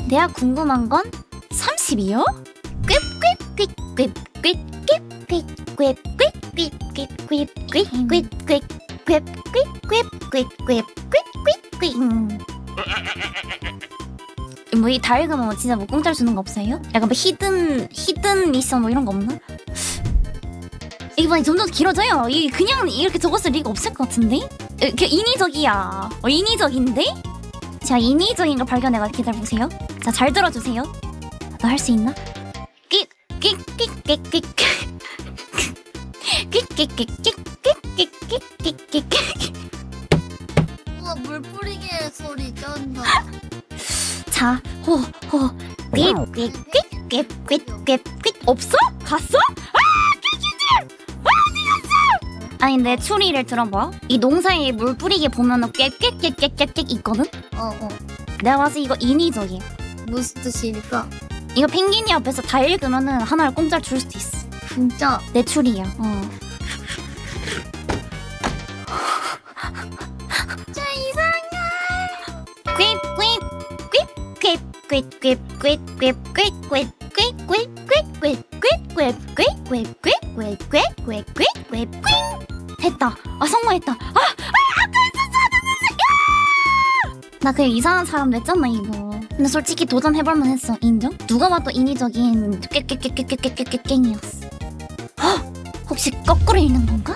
내가 궁금한 건 30이요? 뭐 이 다이그는 뭐 진짜 뭐 공짜로 주는 거 없어요? 약간 뭐 히든 미션 뭐 이런 거 없나? 이번에 점점 길어져요. 이 그냥 이렇게 적었을 리가 없을 것 같은데? 인위적이야. 인위적인데? 제가 인위적인 걸 발견해가 기다려보세요. 자, 잘 들어주세요. 너 할 수 있나? 우와 물 뿌리게 소리 쩐다. 자, 없어? 갔어? 아니 내 추리를 들어봐. 이 농사에 물 뿌리게 보면은 꽥꽥꽥꽥꽥 있거든? 어어. 내가 봐서 이거 인위적이야. 무슨 뜻일까? 이거 펭귄이 앞에서 다 읽으면은 하나를 공짜로 줄 수도 있어. 진짜. 내 추리야. 진짜 이상해. 됐다. 아 성공했다. 나 그 이상한 사람 냈잖아 이거. 근데 솔직히 도전해볼만 했어. 인정? 누가 봐도 인위적인 깽이었어. 혹시 거꾸로 읽는 건가?